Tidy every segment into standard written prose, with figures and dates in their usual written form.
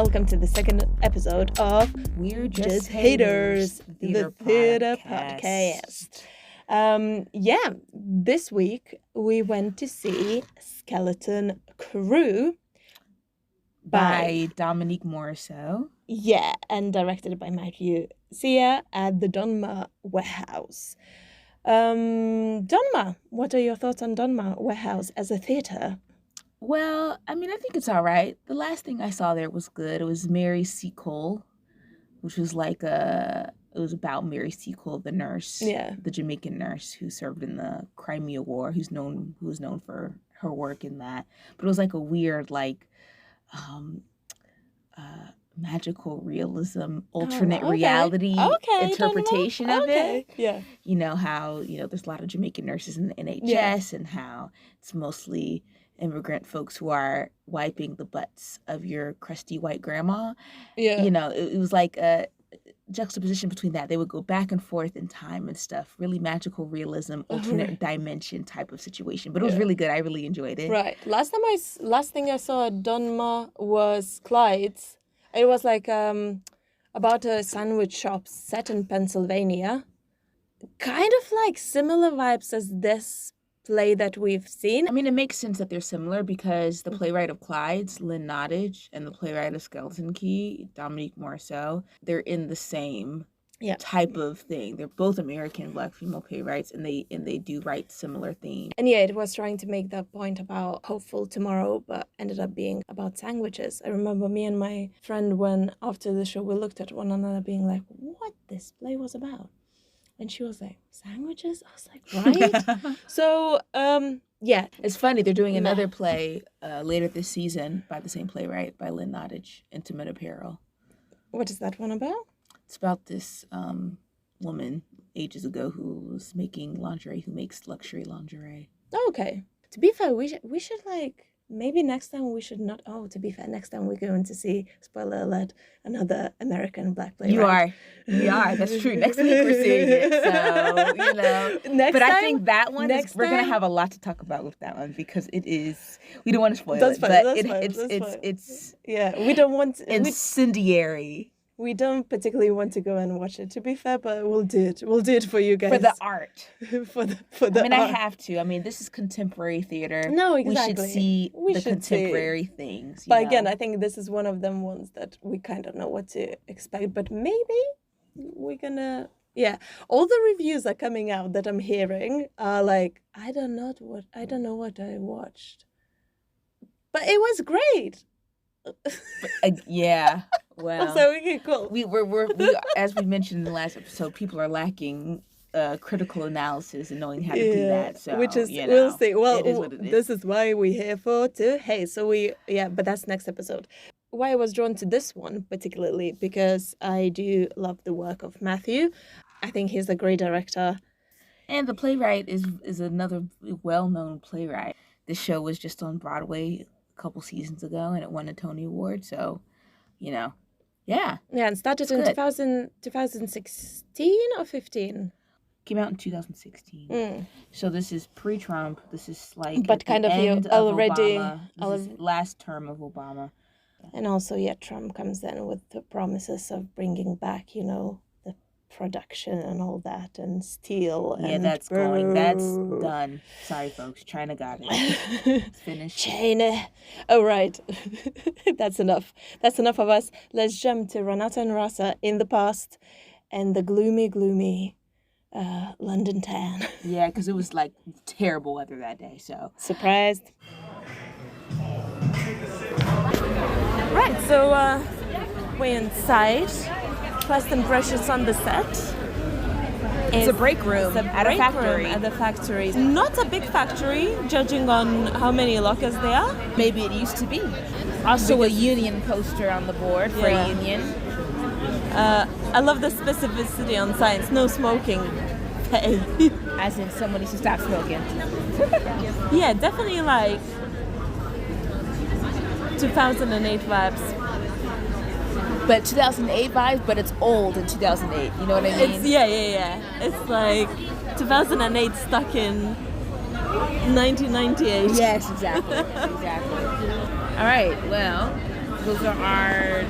welcome to the second episode of We're Just Haters, the theater podcast. This week we went to see Skeleton Crew by Dominique Morisseau. Yeah, and directed by Matthew Sia at the Donmar Warehouse. Donmar, what are your thoughts on Donmar Warehouse as a theater? Well, I think it's all right. The last thing I saw there was good. It was Mary Seacole, which was it was about Mary Seacole, the nurse, the Jamaican nurse who served in the Crimea War, who was known for her work in that. But it was like a weird, magical realism, alternate reality interpretation of it. Yeah. You know how, there's a lot of Jamaican nurses in the NHS and how it's mostly immigrant folks who are wiping the butts of your crusty white grandma. Yeah. It was like a juxtaposition between that. They would go back and forth in time and stuff. Really magical realism, alternate dimension type of situation. But it was really good. I really enjoyed it. Right. Last thing I saw at Donmar was Clyde's. It was about a sandwich shop set in Pennsylvania. Kind of like similar vibes as this play that we've seen. It makes sense that they're similar because the playwright of Clyde's, Lynn Nottage, and the playwright of Skeleton Key, Dominique Morisseau, they're in the same type of thing. They're both American Black female playwrights, and they do write similar themes. And it was trying to make that point about hopeful tomorrow, but ended up being about sandwiches. I remember me and my friend, when after the show we looked at one another being like, what this play was about. And she was like, sandwiches? I was like, right? So, It's funny, they're doing another play later this season by the same playwright, by Lynn Nottage, Intimate Apparel. What is that one about? It's about this woman ages ago who was making lingerie, who makes luxury lingerie. Oh, okay. To be fair, we should maybe next time we should not. Oh, to be fair, next time we're going to see, spoiler alert, another American Black playwright. We are. That's true. Next week we're seeing it. So, I think that one we're going to have a lot to talk about with that one because it is, we don't want to spoil it, but it's we don't want incendiary. We don't particularly want to go and watch it, to be fair, but we'll do it. We'll do it for you guys. For the art. for the art. I have to. This is contemporary theater. No, exactly. We should see the contemporary things. But again, I think this is one of them ones that we kind of know what to expect. But maybe we're going to... Yeah. All the reviews are coming out that I'm hearing are like, I don't know what I watched. But it was great. Well, so okay, cool. We as we mentioned in the last episode, people are lacking critical analysis and knowing how to do that. So, which is we'll see. Well, it is what it is. This is why we're here for to. Hey, so but that's next episode. Why I was drawn to this one particularly because I do love the work of Matthew. I think he's a great director, and the playwright is another well-known playwright. This show was just on Broadway a couple seasons ago, and it won a Tony Award. So, Yeah, and started in 2016 or 15? Came out in 2016. So this is pre-Trump. This is but kind of already This is last term of Obama. And also, Trump comes in with the promises of bringing back, the production and all that, and steel. Yeah, that's done. Sorry, folks. China got it. It's finished. China. Oh, right. That's enough. That's enough of us. Let's jump to Renata and Rasa in the past and the gloomy, London town. Yeah, because it was terrible weather that day, so. Surprised. Right, so we're inside. First impressions on the set. It's a break room at a factory. At the factory. Not a big factory, judging on how many lockers there are. Maybe it used to be. Also a union poster on the board for a union. I love the specificity on signs. No smoking. Hey. As in somebody should stop smoking. Yeah, definitely 2008 vibes. But 2008 vibes, but it's old in 2008. You know what I mean? It's, yeah. It's 2008 stuck in 1998. Yes, exactly. All right, well, those are our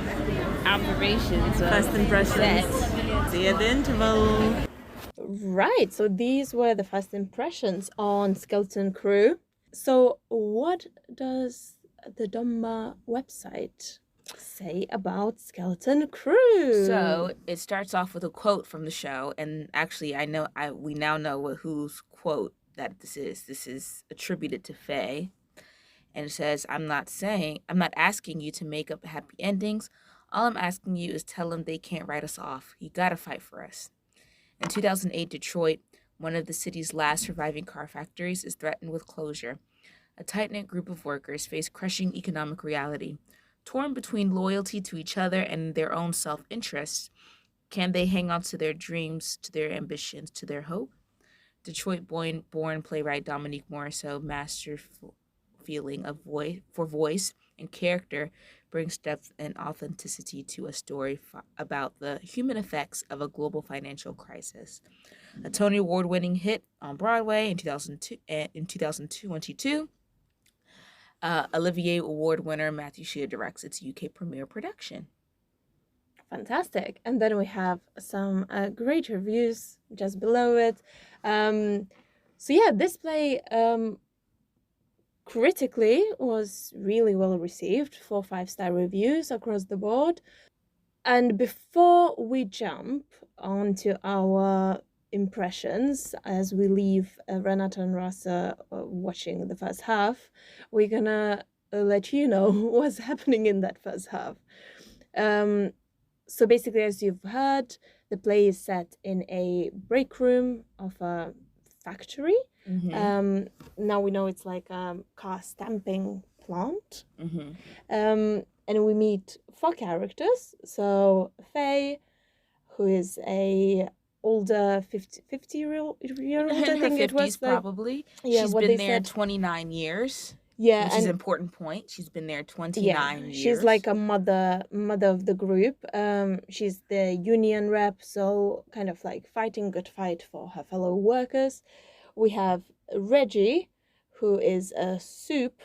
observations. First impressions. See you at the interval. Right, so these were the first impressions on Skeleton Crew. So what does the Donmar website say about Skeleton Crew? So it starts off with a quote from the show, and actually we now know whose quote that this is. This is attributed to Faye. And it says, I'm not asking you to make up happy endings. All I'm asking you is tell them they can't write us off. You gotta fight for us. In 2008, Detroit, one of the city's last surviving car factories, is threatened with closure. A tight-knit group of workers face crushing economic reality. Torn between loyalty to each other and their own self-interest, can they hang on to their dreams, to their ambitions, to their hope? Detroit-born playwright Dominique Morisseau, masterful feeling of voice and character, brings depth and authenticity to a story about the human effects of a global financial crisis. A Tony Award-winning hit on Broadway in 2022. Olivier Award winner Matthew Shear directs its UK premiere production. Fantastic. And then we have some great reviews just below it. This play critically was really well received, 4 5-star reviews across the board. And before we jump onto our impressions as we leave Renata and Rasa watching the first half, we're gonna let you know what's happening in that first half. So basically, as you've heard, the play is set in a break room of a factory. Mm-hmm. Now we know it's like a car stamping plant. Mm-hmm. And we meet 4 characters. So Faye, who is a older 50-year-old, I think it was probably. Yeah, she's been there 29 years. Yeah, which is an important point. She's been there 29 years. She's like a mother of the group. She's the union rep, so kind of like fighting good fight for her fellow workers. We have Reggie, who is a soup?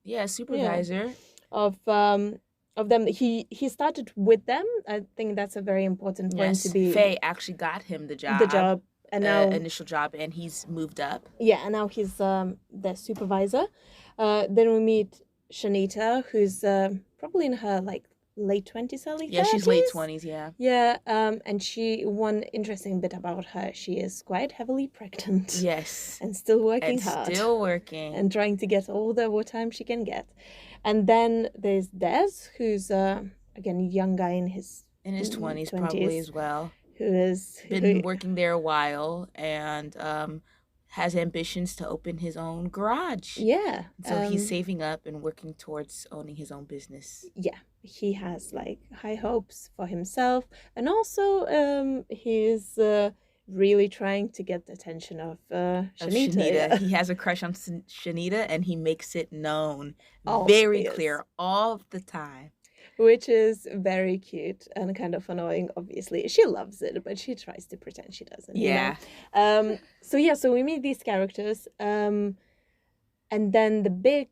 Yeah, supervisor. Yeah. Of them. He started with them. I think that's a very important point to be. Faye actually got him the job. And now initial job, and he's moved up. Yeah, and now he's the supervisor. Then we meet Shanita, who's probably in her like late 20s, early 30s. Yeah, she's late 20s. Yeah. Yeah, and one interesting bit about her: she is quite heavily pregnant. Yes. And still working hard. And trying to get all the overtime she can get. And then there's Des, who's again a young guy in his 20s probably as well. Who has been working there a while and has ambitions to open his own garage. Yeah. So he's saving up and working towards owning his own business. Yeah. He has like high hopes for himself. And also he's really trying to get the attention of Shanita. Yeah. He has a crush on Shanita and he makes it known very clear all the time. Which is very cute and kind of annoying, obviously. She loves it, but she tries to pretend she doesn't. Yeah. So we meet these characters. And then the big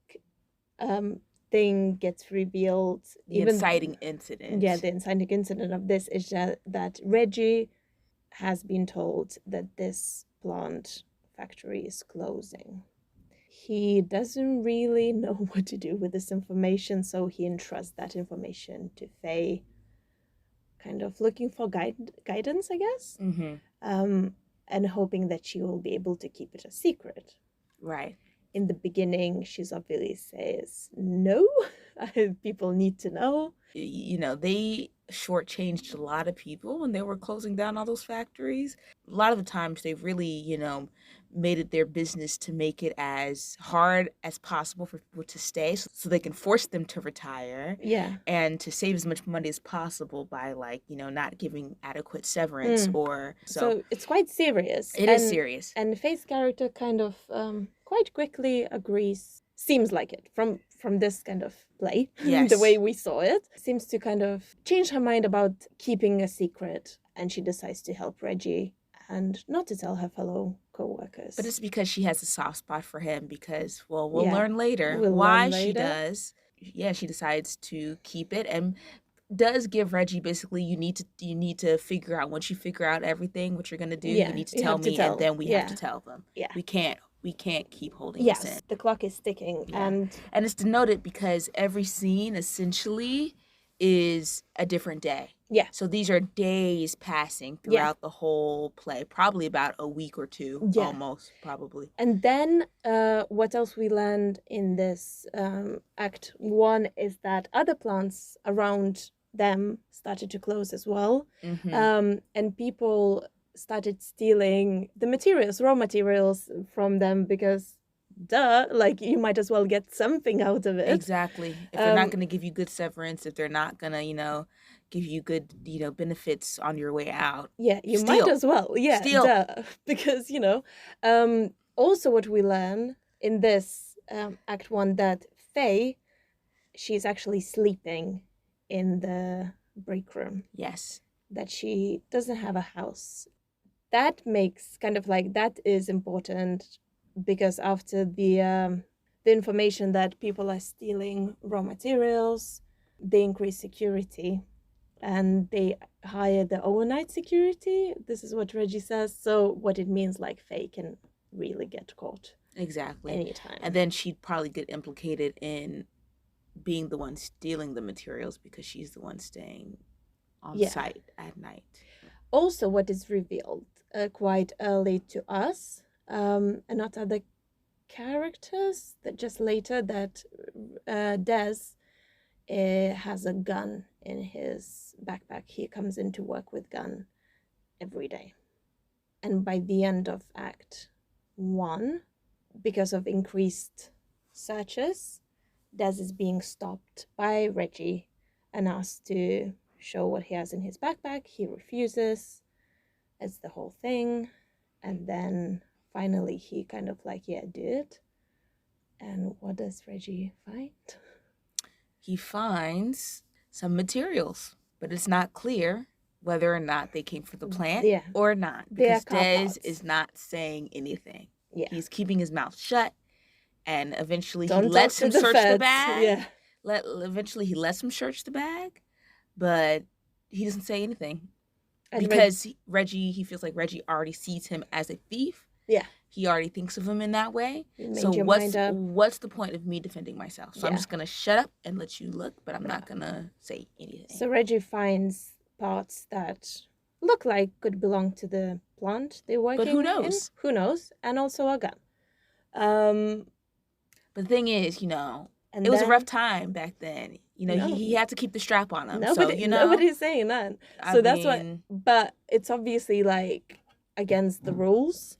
thing gets revealed. The inciting incident. Yeah, the inciting incident of this is that Reggie has been told that this plant factory is closing. He doesn't really know what to do with this information, so he entrusts that information to Faye, kind of looking for guidance, I guess, and hoping that she will be able to keep it a secret. Right. In the beginning, she's obviously says, no, people need to know. You know, they shortchanged a lot of people when they were closing down all those factories. A lot of the times they've really, made it their business to make it as hard as possible for people to stay so they can force them to retire. Yeah. And to save as much money as possible by not giving adequate severance or so it's quite serious. It is serious. And Faye's character kind of quite quickly agrees. Seems like it from this kind of play. Yes. The way we saw it seems to kind of change her mind about keeping a secret, and she decides to help Reggie and not to tell her fellow co-workers. But it's because she has a soft spot for him because, we'll learn later why she does. she decides to keep it and does give Reggie basically, you need to figure out, once you figure out everything what you're gonna do, you need to tell me, and then we have to tell them. We can't keep holding this in. The clock is ticking. And it's denoted because every scene essentially is a different day. So these are days passing throughout the whole play, probably about a week or two, almost, probably. And then what else we learned in this act 1 is that other plants around them started to close as well. And people started stealing the materials, raw materials from them, because like, you might as well get something out of it. Exactly. If they're not going to give you good severance, if they're not going to, give you good, benefits on your way out. You might as well. Steal. Because, also what we learn in this Act 1, that Faye, she's actually sleeping in the break room. Yes. That she doesn't have a house. That makes kind of like, that is important, because after the information that people are stealing raw materials, they increase security and they hire the overnight security. This is what Reggie says. So what it means, like, Faye can really get caught. Exactly. Anytime. And then she'd probably get implicated in being the one stealing the materials, because she's the one staying on site at night. Also, what is revealed quite early to us, and not other characters, that just later, that Des has a gun in his backpack. He comes into work with gun every day. And by the end of Act 1, because of increased searches, Des is being stopped by Reggie and asked to show what he has in his backpack. He refuses. It's the whole thing. And then finally he kind of like, do it. And what does Reggie find? He finds some materials, but it's not clear whether or not they came from the plant or not, because Des is not saying anything. He's keeping his mouth shut, and eventually he lets him search the bag. Eventually he lets him search the bag, but he doesn't say anything. And because Reggie, he feels like Reggie already sees him as a thief. He already thinks of him in that way. So what's the point of me defending myself? So I'm just going to shut up and let you look, but I'm not going to say anything. So Reggie finds parts that look like could belong to the plant they're working in. But who knows? Who knows? And also a gun. But the thing is, it was a rough time back then. He had to keep the strap on him. Nobody's saying that. So that's what. But it's obviously like against the rules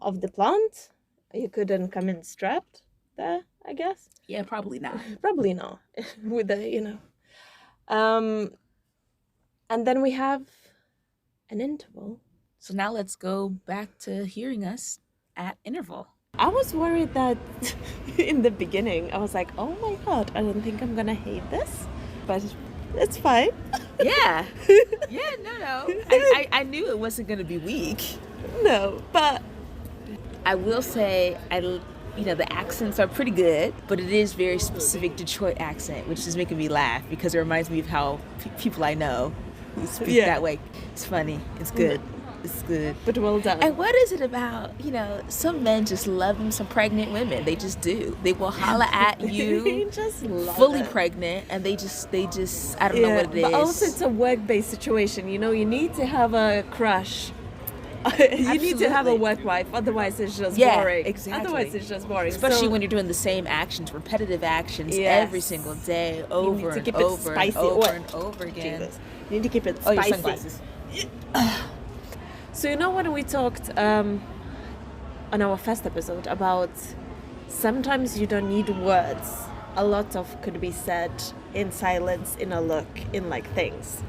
of the plant. You couldn't come in strapped there, I guess. Yeah, probably not. Probably not. With the, and then we have an interval. So now let's go back to hearing us at interval. I was worried that in the beginning, I was like, oh my God, I don't think I'm going to hate this. But it's fine. Yeah. No. I knew it wasn't going to be weak. No, but I will say, the accents are pretty good, but it is very specific Detroit accent, which is making me laugh because it reminds me of how people I know who speak that way. It's funny. It's good. It's good. But well done. And what is it about, some men just love them some pregnant women. They just do. They will holler at you just fully pregnant, and they just I don't know what it is. But also it's a work-based situation, you need to have a crush. You need to have a work wife, otherwise it's just boring. Exactly. Otherwise it's just boring. Especially when you're doing the same actions, repetitive actions every single day, over and over and over again. Jesus. You need to keep it spicy. Your sunglasses. So when we talked on our first episode about sometimes you don't need words. A lot of could be said in silence, in a look, in like things.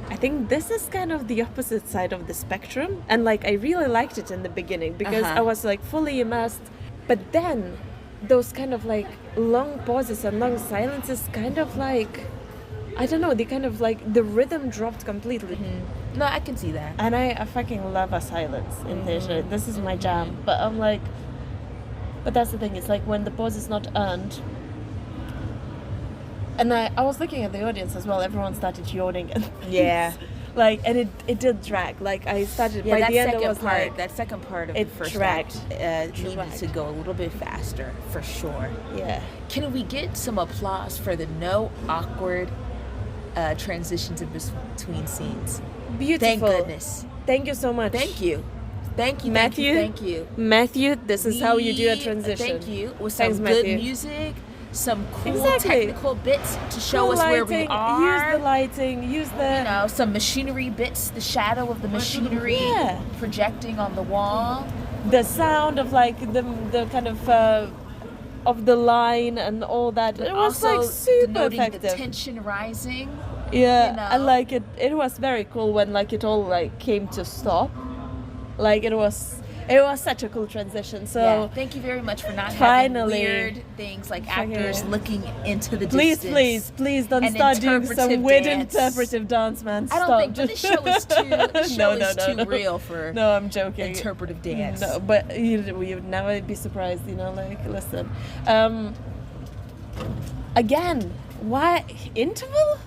I think this is kind of the opposite side of the spectrum. And like, I really liked it in the beginning because I was like fully immersed. But then those kind of like long pauses and long silences kind of like, I don't know, they kind of like, the rhythm dropped completely. No, I can see that. And I fucking love a silence in theater. This is my jam. But I'm like, but that's the thing. It's like when the pause is not earned, And I was looking at the audience as well. Everyone started yawning. Yeah. Like, and it did drag. Like, I started, by the end it was like... That second part of the first act needed to go a little bit faster, for sure. Yeah. Can we get some applause for the no awkward transitions in between scenes? Beautiful. Thank goodness. Thank you so much. Thank you. Thank you, Matthew. Thank you. Matthew, this is how you do a transition. Thank you. With some good music, some cool technical bits to show us where we are. Use the lighting, use the... You know, some machinery bits, the shadow of the machinery projecting on the wall. The sound of like the kind of the line and all that. It was also like super denoting effective. The tension rising. Yeah, you know? and like it was very cool when like it all like came to stop. Like it was such a cool transition. So yeah, thank you very much for not having weird things like actors looking into the distance. Please don't start doing some weird interpretive dance, man. I don't think this show is too real for I'm joking. Interpretive dance. No, but you would never be surprised, you know, like listen. Again, why interval?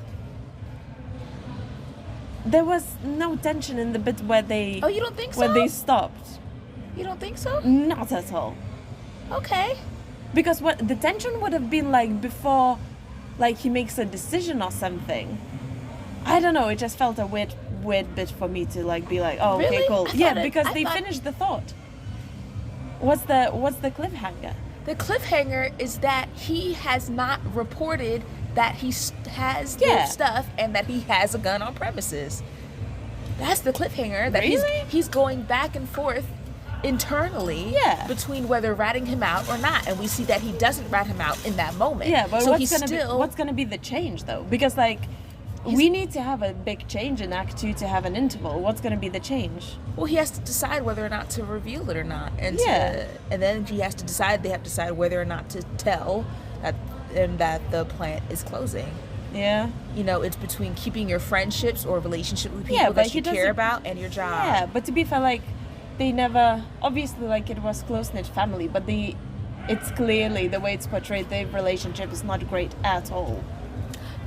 There was no tension in the bit where they... Oh, you don't think so? Where they stopped. You don't think so? Not at all. Okay. Because what the tension would have been like before, like he makes a decision or something. I don't know. It just felt a weird bit for me to like be like, oh, really? Okay, cool. Yeah, because they finished the thought. What's the cliffhanger? The cliffhanger is that he has not reported that he has their stuff and that he has a gun on premises. That's the cliffhanger. That he's going back and forth internally between whether ratting him out or not, and we see that he doesn't rat him out in that moment. Yeah, but so what's gonna be the change though? Because like we need to have a big change in Act 2 to have an interval. What's gonna be the change? Well, he has to decide whether or not to reveal it or not, and then he has to decide. They have to decide whether or not to tell that the plant is closing. Yeah. You know, it's between keeping your friendships or relationship with people that you care about and your job. Yeah, but to be fair, like they never, obviously, like it was close-knit family, but it's clearly the way it's portrayed, their relationship is not great at all.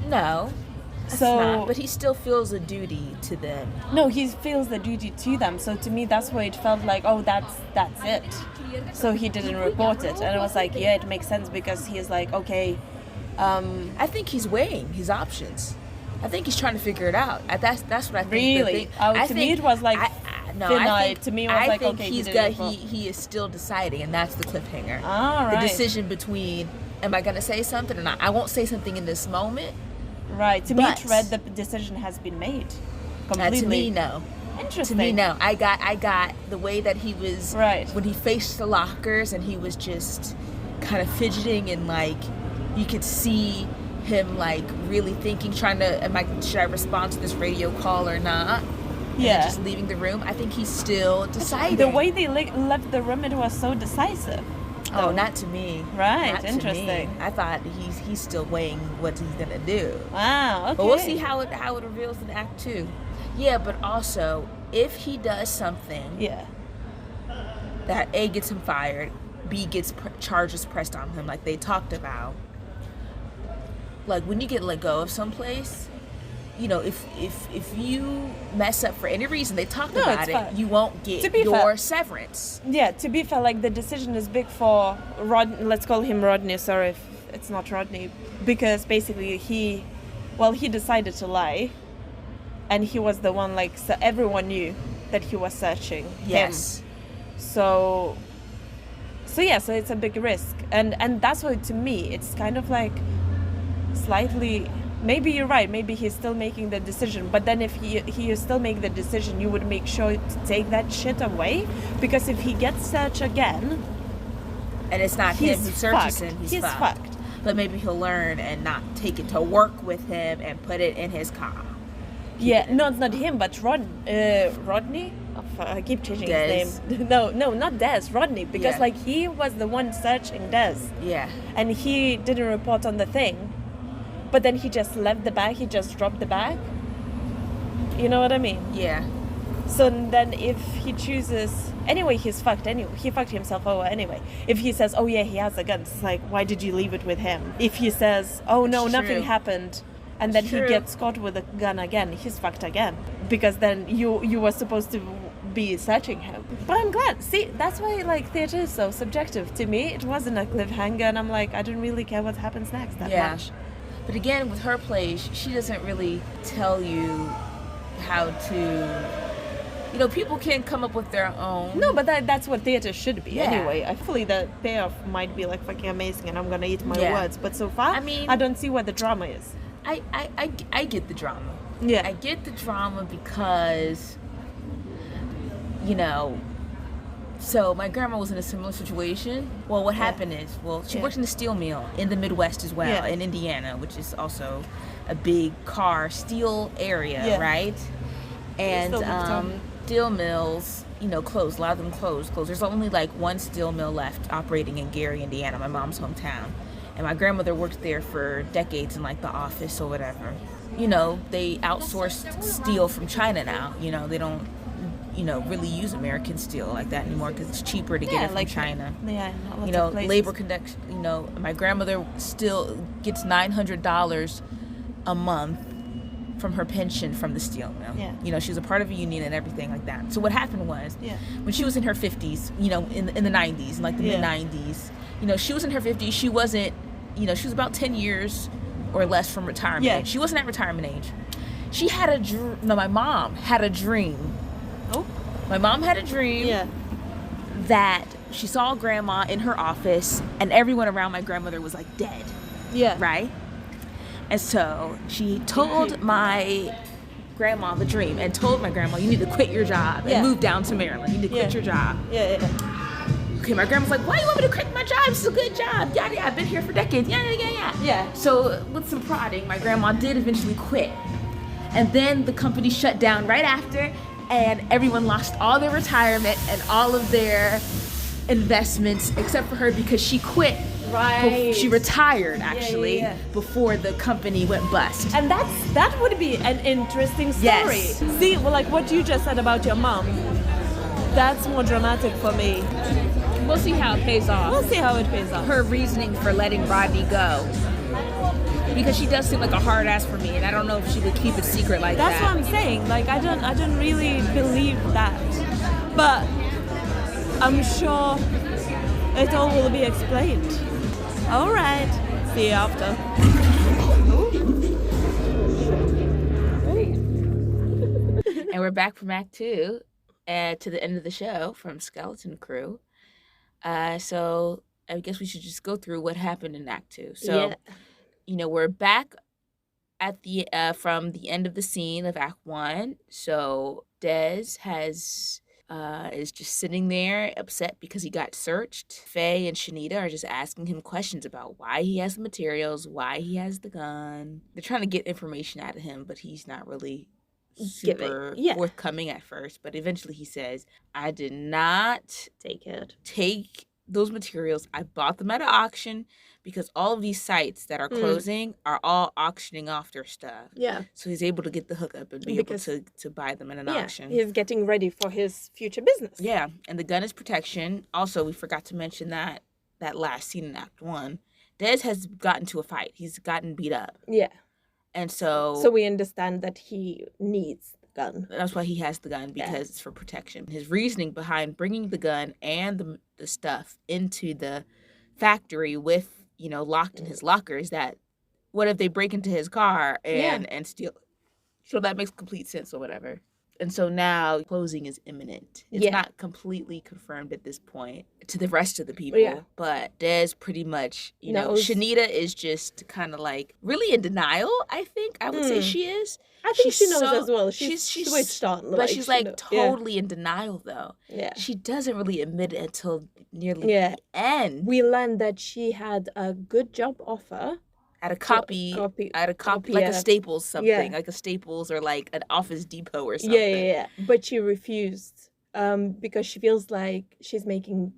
No. So, but he still feels a duty to them. No, he feels the duty to them. So to me, that's why it felt like, oh, that's it. So he didn't report it, and I was like, yeah, it makes sense because he's like, okay. I think he's weighing his options. I think he's trying to figure it out. That's what I think. Really? To me, it was like to me, it was like, okay, he is still deciding, and that's the cliffhanger. All right. The decision between, am I going to say something or not? I won't say something in this moment. Right. To me, it read the decision has been made. Completely. To me, no. Interesting. To me, no. I got the way that he was when he faced the lockers and he was just kind of fidgeting and like you could see him like really thinking, trying to, should I respond to this radio call or not? And just leaving the room. I think he's still deciding. The way they left the room, it was so decisive. Oh, not to me. Right, not interesting. I thought he's still weighing what he's gonna do. Wow, okay. But we'll see how it reveals in Act 2. Yeah, but also if he does something, that A, gets him fired, B, gets charges pressed on him, like they talked about. Like when you get let go of someplace, you know, if you mess up for any reason, they talked about it, you won't get your severance. Yeah, to be fair, like the decision is big for let's call him Rodney, sorry if it's not Rodney, because basically he decided to lie, and he was the one, like, so everyone knew that he was searching him. So it's a big risk, and that's why to me it's kind of like slightly, maybe you're right, maybe he's still making the decision, but then if he still make the decision, you would make sure to take that shit away, because if he gets searched again and it's not him who searches him, he's fucked. But maybe he'll learn and not take it to work with him and put it in his car. Not him, but Rodney. I keep changing his name. No, not Des. Rodney, because like he was the one searching Des. Yeah. And he didn't report on the thing, but then he just left the bag. He just dropped the bag. You know what I mean? Yeah. So then, if he chooses anyway, he's fucked anyway. He fucked himself over anyway. If he says, oh yeah, he has a gun, it's like, why did you leave it with him? If he says, oh no, nothing happened, and then he gets caught with a gun again, he's fucked again. Because then you were supposed to be searching him. But I'm glad. See, that's why like theater is so subjective. To me, it wasn't a cliffhanger, and I'm like, I don't really care what happens next that much. But again, with her plays, she doesn't really tell you how to... You know, people can come up with their own. No, but that's what theater should be anyway. Hopefully the payoff might be like fucking amazing and I'm gonna eat my words. But so far, I mean, I don't see where the drama is. I get the drama. Yeah. I get the drama because, you know, so my grandma was in a similar situation. Well, what happened is, she worked in a steel mill in the Midwest as well, in Indiana, which is also a big steel area, right? And steel mills, you know, closed. A lot of them closed. There's only like one steel mill left operating in Gary, Indiana, my mom's hometown. And my grandmother worked there for decades in like the office or whatever. You know, they outsourced steel from China now. You know, they don't, you know, really use American steel like that anymore because it's cheaper to get it from China. You know, labor conduct. You know, my grandmother still gets $900 a month from her pension from the steel mill. Yeah. You know, she was a part of a union and everything like that. So what happened was, when she was in her 50s, you know, in the 90s, in like the mid-90s, you know, she was in her 50s. She wasn't, you know, she was about 10 years or less from retirement age. She wasn't at retirement age. She had my mom had a dream. Oh. My mom had a dream that she saw grandma in her office and everyone around my grandmother was like dead. Yeah. Right? And so she told my grandma the dream and told my grandma, you need to quit your job and move down to Maryland. You need to quit your job. Okay, my grandma's like, why do you want me to quit my job? It's a good job. Yada, yada. I've been here for decades. Yeah. So with some prodding, my grandma did eventually quit. And then the company shut down right after, and everyone lost all their retirement and all of their investments except for her because she quit. Right. She retired actually before the company went bust. And that would be an interesting story. Yes. See, well, like what you just said about your mom, that's more dramatic for me. We'll see how it pays off. We'll see how it pays off. Her reasoning for letting Rodney go. Because she does seem like a hard ass for me, and I don't know if she would keep it secret like that. That's what I'm saying. Like I don't really believe that. But I'm sure it all will be explained. All right. See you after. And we're back from Act 2 to the end of the show from Skeleton Crew. So I guess we should just go through what happened in Act 2. So, you know, we're back at the from the end of the scene of Act 1. So Des is just sitting there upset because he got searched. Faye and Shanita are just asking him questions about why he has the materials, why he has the gun. They're trying to get information out of him, but he's not really super forthcoming at first. But eventually he says, I did not take those materials. I bought them at an auction because all of these sites that are closing are all auctioning off their stuff. Yeah. So he's able to get the hookup and be able to buy them in an auction. He's getting ready for his future business. Yeah. And the gun is protection. Also, we forgot to mention that last scene in Act 1. Des has gotten to a fight. He's gotten beat up. Yeah. And so we understand that he needs the gun. That's why he has the gun, because it's for protection. His reasoning behind bringing the gun and the stuff into the factory with, you know, locked in his locker is that what if they break into his car and steal it? So that makes complete sense or whatever. And so now closing is imminent. It's not completely confirmed at this point to the rest of the people. But Des pretty much, you know, Shanita is just kind of like really in denial, I think. I would say she is. I think she knows as well. She's switched on. But she's like totally in denial though. Yeah. She doesn't really admit it until nearly the end. We learned that she had a good job offer. At a copy, like a Staples something, like a Staples or like an Office Depot or something. Yeah. But she refused because she feels like she's making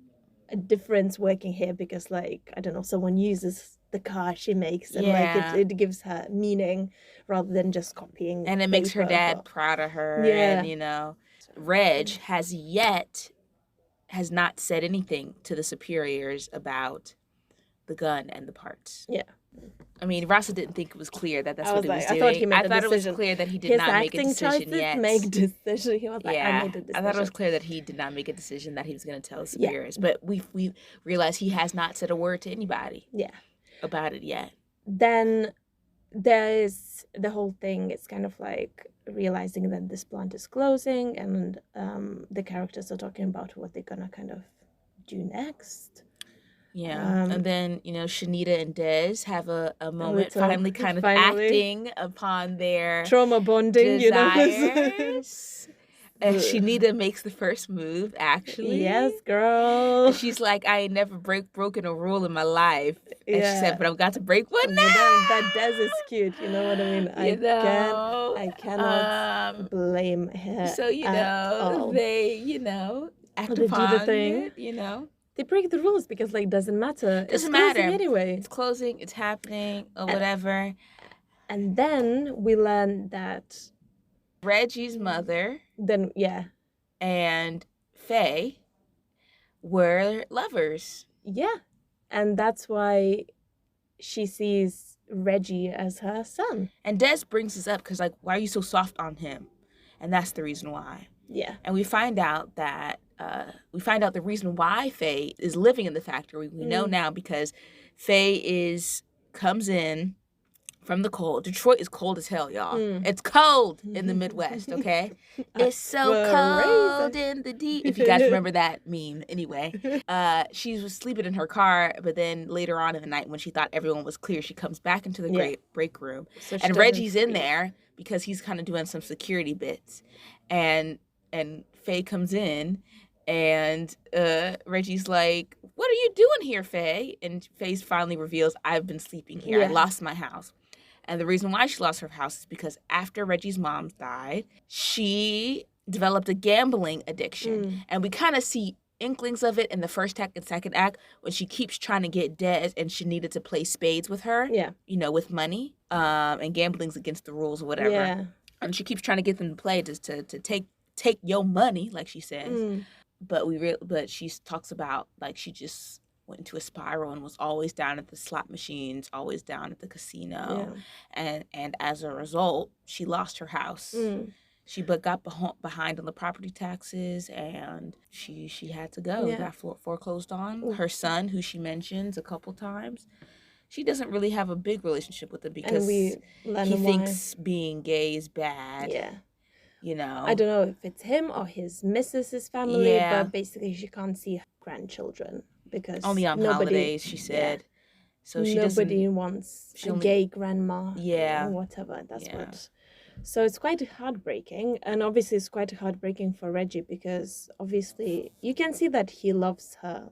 a difference working here because, like, I don't know, someone uses the car she makes and like it gives her meaning rather than just copying. And it makes her dad proud of her. Yeah. And, you know, Reg has yet has not said anything to the superiors about the gun and the parts. Yeah. I mean, Rasa didn't think it was clear that that's what he was doing. I thought he made a decision. I thought it was clear that he did not make a decision yet. Make decision. He was like, I made a decision. I thought it was clear that he did not make a decision that he was going to tell the superiors. But we realized he has not said a word to anybody. About it yet. Then there is the whole thing. It's kind of like realizing that this plant is closing, and the characters are talking about what they're gonna kind of do next. Yeah, and then, Shanita and Des have a moment finally acting upon their trauma bonding desires. And Shanita makes the first move, actually. Yes, girl. And she's like, I ain't never broken a rule in my life. And she said, but I've got to break one now. That Des is cute, you know what I mean? I cannot blame her. So, they, act upon do the thing. it, They break the rules because, doesn't matter. Doesn't matter. Anyway. It's closing, it's happening, or whatever. And then we learn that Reggie's mother and Faye were lovers. Yeah. And that's why she sees Reggie as her son. And Des brings this up because, why are you so soft on him? And that's the reason why. Yeah. And we find out that the reason why Faye is living in the factory. We know now because Faye comes in from the cold. Detroit is cold as hell, y'all. It's cold in the Midwest, okay? It's so cold in the deep. If you guys remember that meme. Anyway, she was sleeping in her car, but then later on in the night when she thought everyone was clear, she comes back into the break room. So and Reggie's in there because he's kind of doing some security bits. And Faye comes in and Reggie's like, what are you doing here, Faye? And Faye finally reveals, I've been sleeping here. I lost my house. And the reason why she lost her house is because after Reggie's mom died, she developed a gambling addiction. And we kind of see inklings of it in the first act and second act when she keeps trying to get Des and Shanita to play spades with her, with money. And gambling's against the rules or whatever. Yeah. And she keeps trying to get them to play to take your money, like she says. But she talks about, she just went into a spiral and was always down at the slot machines, always down at the casino. And as a result, she lost her house. She got behind on the property taxes, and she had to go. Got foreclosed on. Her son, who she mentions a couple times, she doesn't really have a big relationship with him because he thinks being gay is bad. I don't know if it's him or his missus's family, but basically she can't see her grandchildren because only on holidays, she said. So nobody wants a gay grandma or whatever. That's what. So it's quite heartbreaking, and obviously it's quite heartbreaking for Reggie because obviously you can see that he loves her,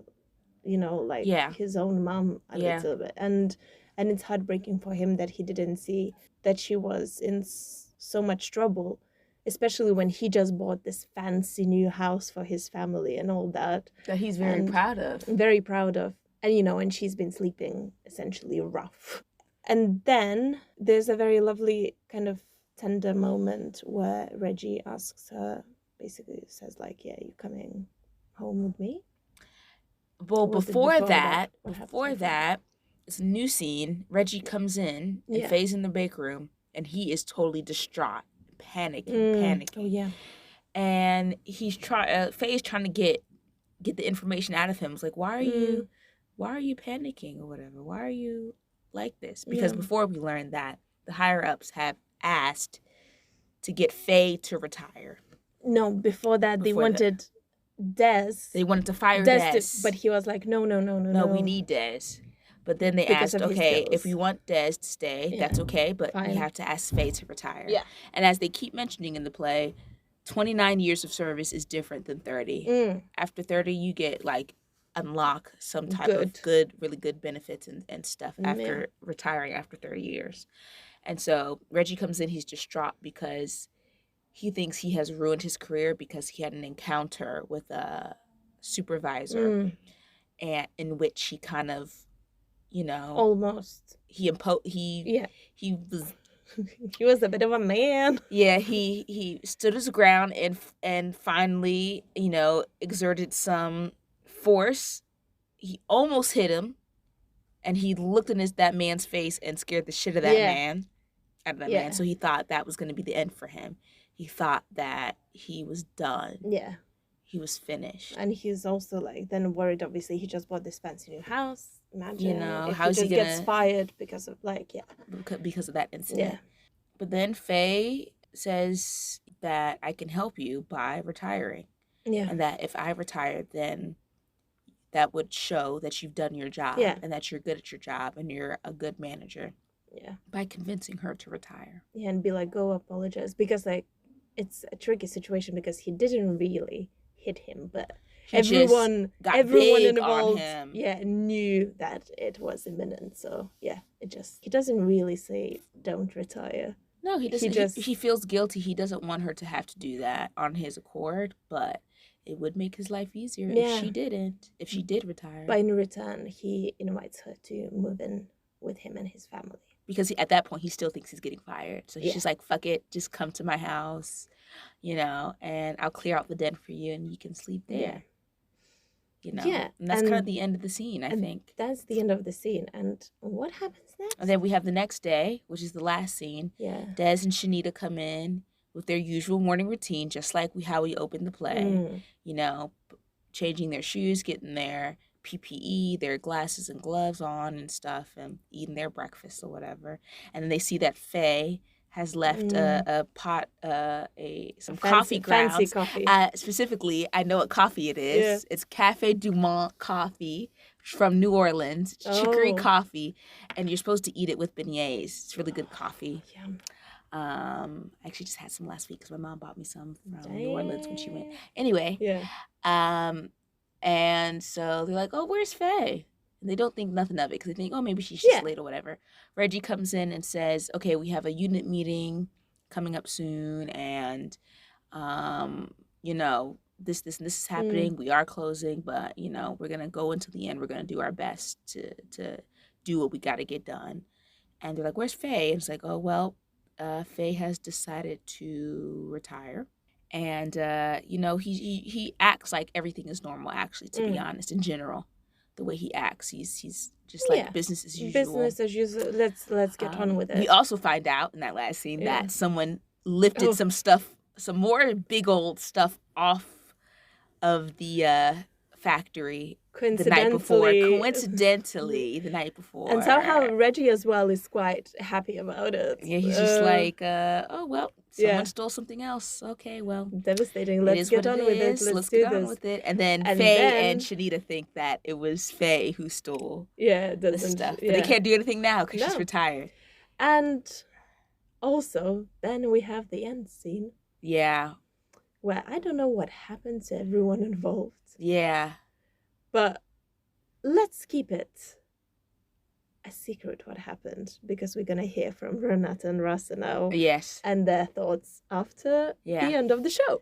his own mom a little bit, and it's heartbreaking for him that he didn't see that she was in so much trouble. Especially when he just bought this fancy new house for his family and all that. That he's very proud of. Very proud of. And, and she's been sleeping essentially rough. And then there's a very lovely kind of tender moment where Reggie asks her, basically says you coming home with me? Well, before that, it's a new scene. Reggie comes in and Faye's in the bake room and he is totally distraught. Panicking. Oh yeah. And he's Faye's trying to get the information out of him. It's like, why are you panicking or whatever? Why are you like this? Because before we learned that the higher ups have asked to get Faye to retire. No, before that they wanted Des. They wanted to fire Des. But he was like, no. We need Des. But then they asked, okay, if we want Des to stay, that's okay, but we have to ask Faye to retire. Yeah. And as they keep mentioning in the play, 29 years of service is different than 30. After 30, you get, unlock some type of really good benefits and stuff after retiring after 30 years. And so Reggie comes in, he's distraught because he thinks he has ruined his career because he had an encounter with a supervisor and in which he kind of, almost he was He was a bit of a man. Yeah, he stood his ground and finally, exerted some force. He almost hit him, and he looked in that man's face and scared the shit out of that man. So he thought that was going to be the end for him. He thought that he was done. Yeah. He was finished. And he's also like then worried, obviously. He just bought this fancy new house. Imagine if how's he just gets fired because of because of that incident. Yeah. But then Faye says that I can help you by retiring. Yeah. And that if I retire, then that would show that you've done your job and that you're good at your job and you're a good manager. Yeah. By convincing her to retire. Yeah, and be like, go apologize. Because like it's a tricky situation because he didn't really hit him, but everyone involved knew that it was imminent. So yeah, he doesn't really say don't retire. No, he doesn't. He feels guilty. He doesn't want her to have to do that on his accord, but it would make his life easier if she didn't. If she did retire. But in return, he invites her to move in with him and his family. Because at that point, he still thinks he's getting fired. So he's just like, fuck it, just come to my house, and I'll clear out the den for you and you can sleep there. Yeah. And that's kind of the end of the scene, I think. That's the end of the scene. And what happens next? And then we have the next day, which is the last scene. Yeah. Des and Shanita come in with their usual morning routine, just like how we opened the play. Changing their shoes, getting their PPE, their glasses and gloves on and stuff, and eating their breakfast or whatever. And then they see that Faye has left a pot, some coffee grounds. Fancy coffee. Specifically, I know what coffee it is. Yeah. It's Cafe Du Monde coffee from New Orleans, chicory coffee, and you're supposed to eat it with beignets. It's really good coffee. Yum. I actually just had some last week because my mom bought me some from New Orleans when she went. Anyway. Yeah. And so they're like, oh, where's Faye? And they don't think nothing of it because they think, oh, maybe she's just late or whatever. Reggie comes in and says, okay, we have a unit meeting coming up soon. And, this and this is happening. We are closing, but, we're going to go until the end. We're going to do our best to do what we got to get done. And they're like, where's Faye? And it's like, oh, well, Faye has decided to retire. And, he acts like everything is normal, actually, to be honest, in general. The way he acts, he's just like business as usual. Business as usual. Let's get on with it. We also find out in that last scene that someone lifted some stuff, some more big old stuff off of the factory the night before. Coincidentally, the night before. And somehow Reggie as well is quite happy about it. Yeah, he's just like, oh, well, someone stole something else. Okay, well. Devastating. Let's get on with it. Let's do get this. on with it. And then Faye and Shanita think that it was Faye who stole the stuff. But they can't do anything now because she's retired. And also, then we have the end scene. Yeah. Where I don't know what happened to everyone involved. Yeah. But let's keep it a secret what happened because we're going to hear from Renata and Rasa now. Yes. And their thoughts after the end of the show.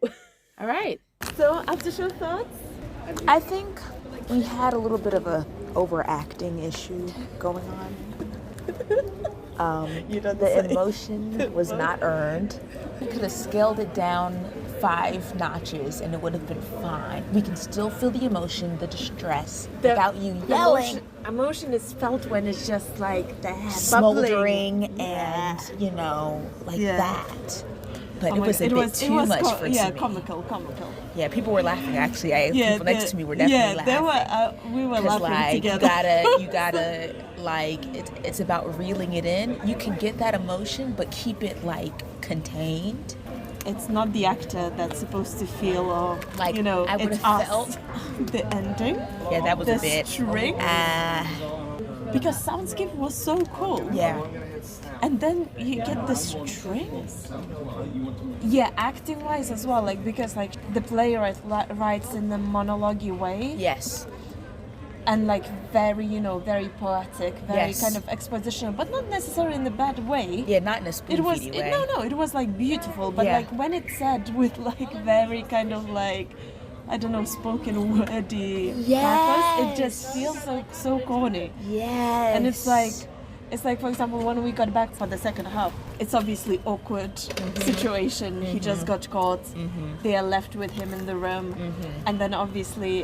All right. So, after show thoughts? I think we had a little bit of a overacting issue going on. The emotion was not earned. We could have scaled it down 5 notches and it would have been fine. We can still feel the emotion, the distress, without you yelling. Emotion is felt when it's just like the smoldering and, that. But it was a bit too much for me. Yeah, comical. Yeah, people were laughing. Actually, people next to me were definitely laughing. We were laughing together. You gotta, it's about reeling it in. You can get that emotion, but keep it, contained. It's not the actor that's supposed to feel, or, I would it's have felt the ending. Yeah, that was a bit. The string. Because soundscape was so cool. Yeah. And then you get the strings. Yeah, acting-wise as well, because the playwright writes in a monologue way. Yes. And very, very poetic, very kind of expositional, but not necessarily in a bad way. Yeah, not in a spoon-feedy way. No, it was beautiful, but when it's said with very kind of I don't know, spoken wordy purpose, it just feels so corny. Yes. And it's It's like, for example, when we got back for the second half, it's obviously awkward situation. He just got caught. They are left with him in the room. And then obviously,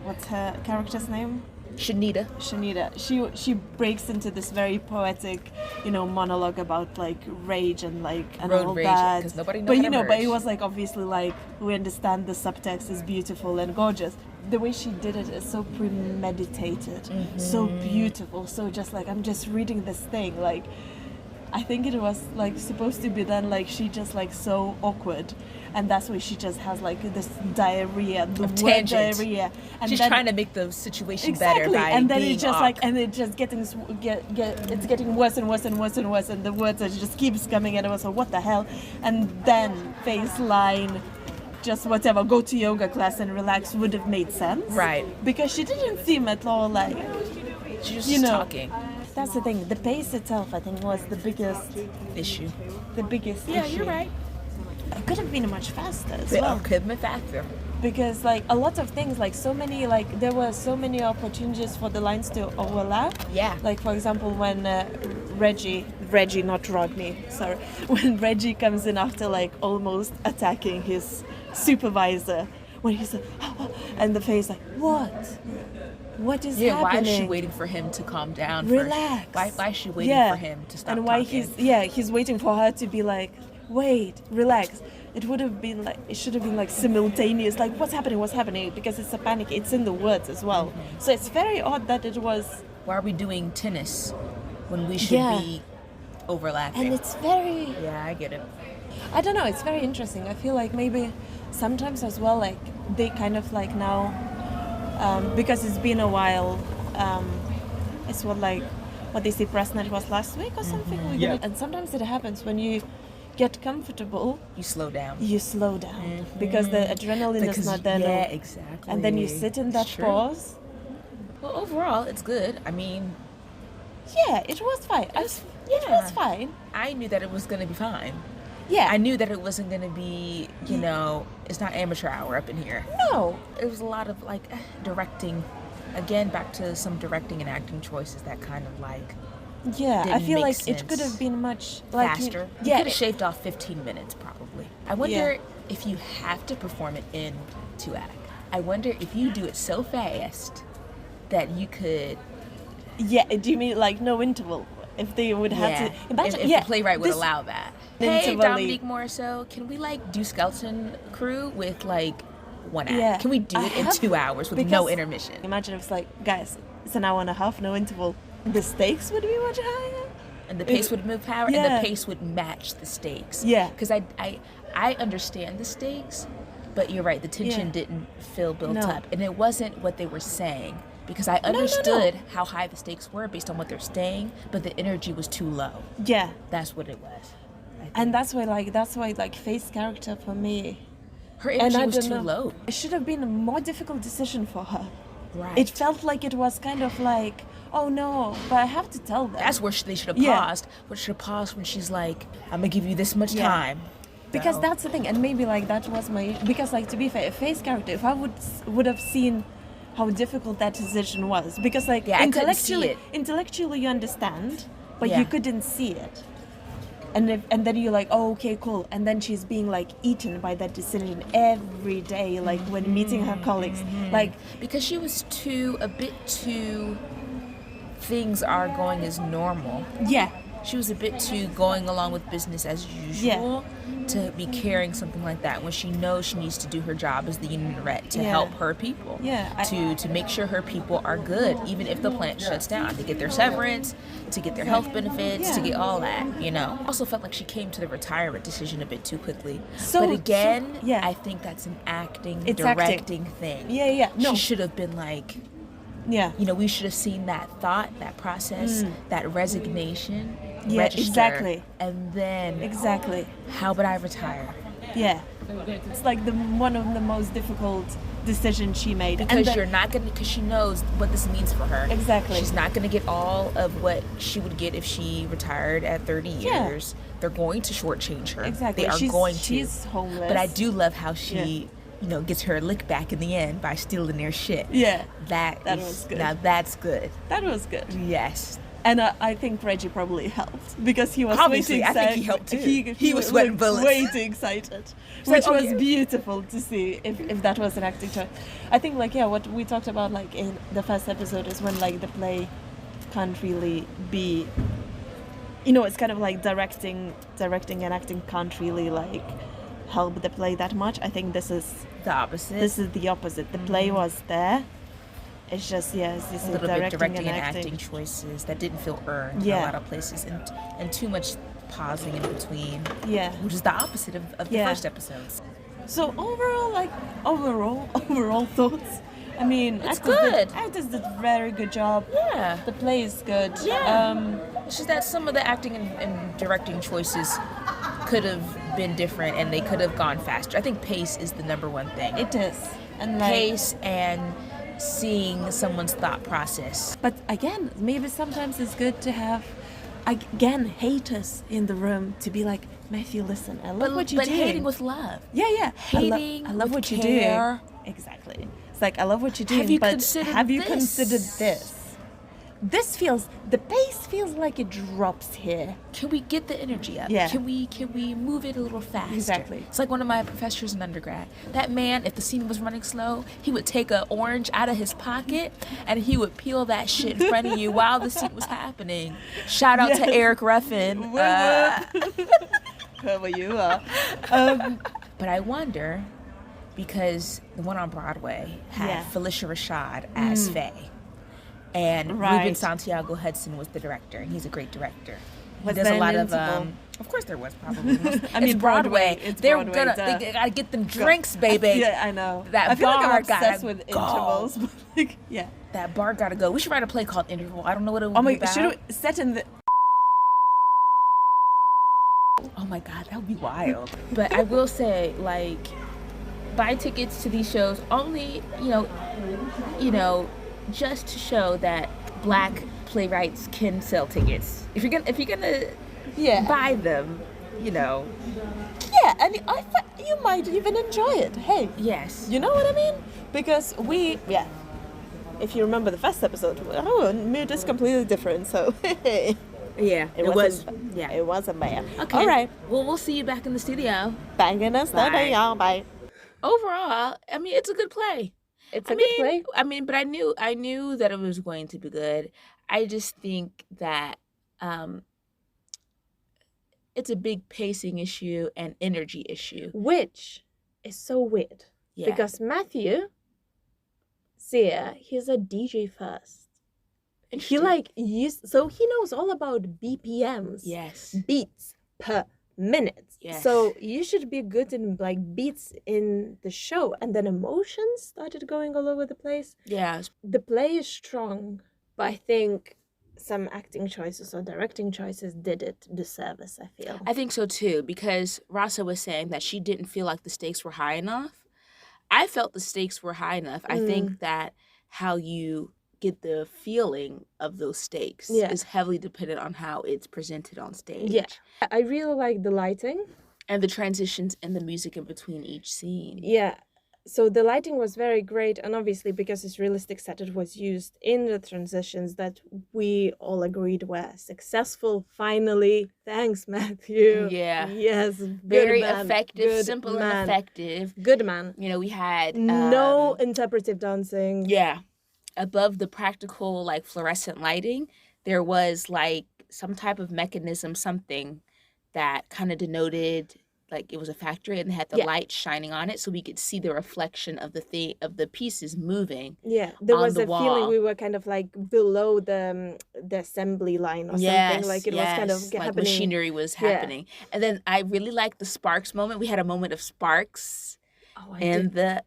what's her character's name? Shanita. She breaks into this very poetic, monologue about like rage and like and road all rage, that. because nobody knows. But it was like obviously like we understand the subtext is beautiful and gorgeous. The way she did it is so premeditated, so beautiful. So just like I'm just reading this thing like. I think it was like supposed to be then like she just like so awkward, and that's why she just has like this diarrhea, the word diarrhea, and she's then, trying to make the situation exactly, better by and then being it's just awk. like, and it just it's getting worse and worse and worse and worse, and the words are just keeps coming, and I was like, what the hell? And then face line, just whatever, go to yoga class and relax would have made sense, right? Because she didn't seem at all like she was just talking. That's the thing. The pace itself, I think, was the biggest issue. The biggest yeah, issue. You're right. It could have been much faster as well. It could have been faster. Because, like, a lot of things, like, there were so many opportunities for the lines to overlap. Yeah. Like, for example, when Reggie, not Rodney, sorry. When Reggie comes in after, like, almost attacking his supervisor. When he's like, and the face like, what is happening? Why is she waiting for him to calm down? Relax. Why is she waiting for him to stop and why talking? he's waiting for her to be like, wait, relax. It should have been like simultaneous, like what's happening, because it's a panic. It's in the words as well. So it's very odd that it was. Why are we doing tennis when we should be overlapping? And it's very. Yeah, I get it. I don't know. It's very interesting. I feel like maybe sometimes as well, like they kind of like now. Because it's been a while, it's what they say press night was last week or something. And sometimes it happens when you get comfortable. You slow down. Because the adrenaline is not there. Yeah, exactly. And then you sit in that pause. Well, overall, it's good. I mean, yeah, it was fine. It was fine. I knew that it was going to be fine. Yeah. I knew that it wasn't going to be, it's not amateur hour up in here. No. It was a lot of, directing. Again, back to some directing and acting choices that kind of, I feel like sense. It could have been much, faster. You could have shaved off 15 minutes, probably. I wonder if you have to perform it in 2 act. I wonder if you do it so fast that you could... Yeah, do you mean, no interval? If they would have to... Imagine, if the playwright would allow that. Hey, Dominique Morisseau, can we do Skeleton Crew with 1 act? Yeah. Can we do it in 2 hours with no intermission? Imagine if it's guys, it's an hour and a half, no interval. The stakes would be much higher. And the pace would move power, and the pace would match the stakes. Yeah. Because I understand the stakes, but you're right, the tension didn't feel built up. And it wasn't what they were saying. Because I understood how high the stakes were based on what they're saying, but the energy was too low. Yeah. That's what it was. And that's why Faith's character for me, her energy was too low. It should have been a more difficult decision for her. Right. It felt like it was kind of oh no, but I have to tell them. That's where they should have paused. But should have paused when she's like, I'm gonna give you this much time. Because that's the thing, and maybe that was my because to be fair, Faith's character, if I would have seen how difficult that decision was, because intellectually you understand, but you couldn't see it. And then you're like, oh, okay, cool. And then she's being eaten by that decision every day, when meeting her colleagues, because she was a bit too. Things are going as normal. Yeah. She was a bit too going along with business as usual to be carrying something like that when she knows she needs to do her job as the union rep to help her people. Yeah. To make sure her people are good, even if the plant shuts down, to get their severance, to get their health benefits, to get all that, Also felt like she came to the retirement decision a bit too quickly. But again, I think that's an directing thing. Yeah. No. She should have been we should have seen that thought, that process, that resignation. Yeah, register, exactly. And then how would I retire? Yeah. It's one of the most difficult decisions she made. Because she knows what this means for her. Exactly. She's not gonna get all of what she would get if she retired at 30 years. They're going to shortchange her. Exactly. They are going to. She's homeless. But I do love how she gets her lick back in the end by stealing their shit. Yeah. That was good. Now that's good. That was good. Yes. And I think Reggie probably helped because he was Obviously, way too I think excited. he helped too. He was sweating bullets. Way too excited, which was beautiful to see if that was an acting choice. I think like what we talked about like in the first episode is when like the play can't really be, it's kind of like directing and acting can't really like help the play that much. I think this is the opposite. This is the opposite. The play was there. It's just it's just a little bit directing and acting choices that didn't feel earned in a lot of places, and too much pausing in between. Yeah, which is the opposite of the first episodes. So overall thoughts. I mean, it's good. Actors did a very good job. Yeah, the play is good. Yeah, it's just that some of the acting and directing choices could have been different, and they could have gone faster. I think pace is the number one thing. It is, and pace and seeing someone's thought process. But again, maybe sometimes it's good to have, haters in the room to be like, Matthew, listen, I love what you do. But hating with love. Yeah. Hating I love what you do. Exactly. It's like, I love what you do, have you considered this? The pace feels like it drops here. Can we get the energy up? Yeah. Can we move it a little faster? Exactly. It's like one of my professors in undergrad. That man, if the scene was running slow, he would take an orange out of his pocket and he would peel that shit in front of you while the scene was happening. Shout out to Eric Ruffin. Whoever you are. But I wonder, because the one on Broadway had Felicia Rashad as Faye. And Ruben Santiago Hudson was the director, and he's a great director. He does a lot of course there was probably. It's Broadway. They gotta get them drinks, baby. Yeah, I know. That I feel bar like I'm obsessed gotta with intervals. But like, that bar gotta go. We should write a play called Interval. I don't know what it would be about. Should we set in the? Oh my God, that would be wild. But I will say, like, buy tickets to these shows only, just to show that Black playwrights can sell tickets. If you're gonna buy them, Yeah, and you might even enjoy it. Hey. Yes. You know what I mean? Because if you remember the first episode, mood is completely different. So. Yeah, it wasn't bad. Okay. All right. Well, we'll see you back in the studio. Back in the studio, y'all. Bye. Overall, I mean, it's a good play. It's a good play. I mean, but I knew that it was going to be good. I just think that it's a big pacing issue and energy issue, which is so weird. Yeah. Because Matthew, he's a DJ first. He he knows all about BPMs. Yes. Beats per minute. Yes. So you should be good in like beats in the show, and then emotions started going all over the place. Yeah. The play is strong, but I think some acting choices or directing choices did it disservice, I feel. I think so too, because Rasa was saying that she didn't feel like the stakes were high enough. I felt the stakes were high enough. I think that how you get the feeling of those stakes is heavily dependent on how it's presented on stage. Yeah. I really like the lighting. And the transitions and the music in between each scene. Yeah. So the lighting was very great, and obviously because it's realistic set, it was used in the transitions that we all agreed were successful. Finally, thanks, Matthew. Yeah. Yes. Very effective, simple and effective. Good man. We had no interpretive dancing. Yeah. Above the practical, like, fluorescent lighting, there was like some type of mechanism, something that kind of denoted like it was a factory, and they had the light shining on it, so we could see the reflection of the pieces moving. Yeah, there was a feeling we were kind of like below the assembly line or something. Like it was kind of like happening. Machinery was happening. And then I really liked the sparks moment. We had a moment of sparks. In the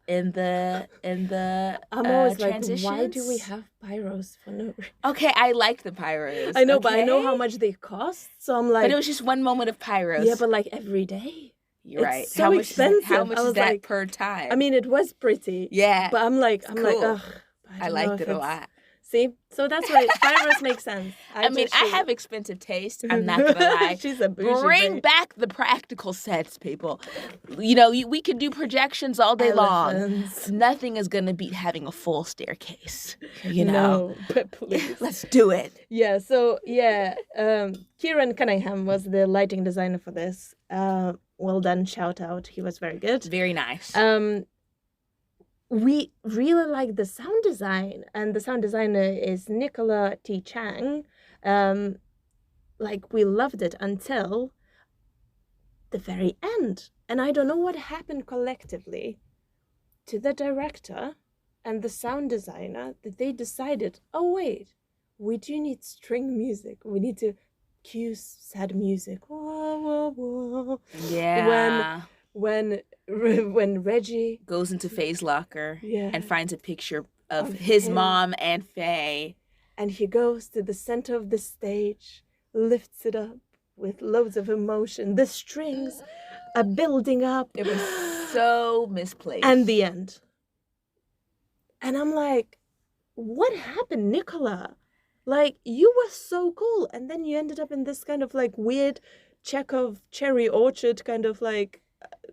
I'm always transitions. Like, why do we have pyros for no reason? Okay, I liked the pyros. I know, but I know how much they cost, so I'm like. But it was just one moment of pyros. Yeah, but like every day. You're right. So how expensive. How much is that per time? I mean, it was pretty. Yeah. But I'm like, cool. ugh. I liked it a lot. See? So that's why fireworks make sense. I have expensive taste. I'm not going to lie. She's a bougie Bring babe. back the practical sets, people. We can do projections all day long. Nothing is going to beat having a full staircase. No, but please. Let's do it. Yeah, so, Kieran Cunningham was the lighting designer for this. Well done, shout out. He was very good. Very nice. We really like the sound design, and the sound designer is Nicola T. Chang. We loved it until the very end. And I don't know what happened collectively to the director and the sound designer that they decided, oh, wait, we do need string music. We need to cue sad music. Whoa, whoa, whoa. Yeah. When Reggie goes into Faye's locker and finds a picture of his him. mom and Faye. And he goes to the center of the stage, lifts it up with loads of emotion. The strings are building up. It was so misplaced. And the end. And I'm like, what happened, Nicola? You were so cool. And then you ended up in this kind of weird Chekhov cherry orchard kind of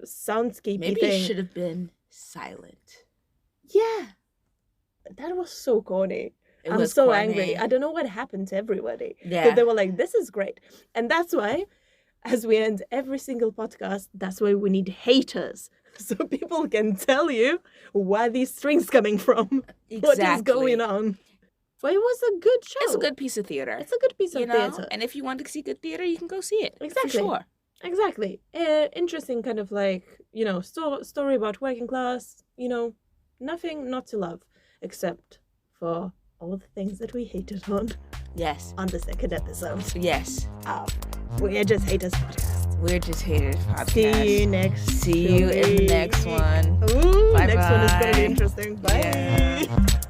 soundscape Maybe thing. it should have been silent. Yeah. That was so corny. I'm so angry. I don't know what happened to everybody. Yeah. They were like, this is great. And that's why, as we end every single podcast, that's why we need haters. So people can tell you where these strings coming from. Exactly. What is going on. But it was a good show. It's a good piece of theater. It's a good piece of theater. And if you want to see good theater, you can go see it. Exactly. For sure. Exactly. Interesting kind of story about working class, nothing not to love, except for all the things that we hated on. Yes. On the second episode. Yes. We're Just Haters podcast. We're Just Haters podcast. See you next See you in the next one. Ooh, Bye-bye. next one is going to be interesting. Bye. Yeah.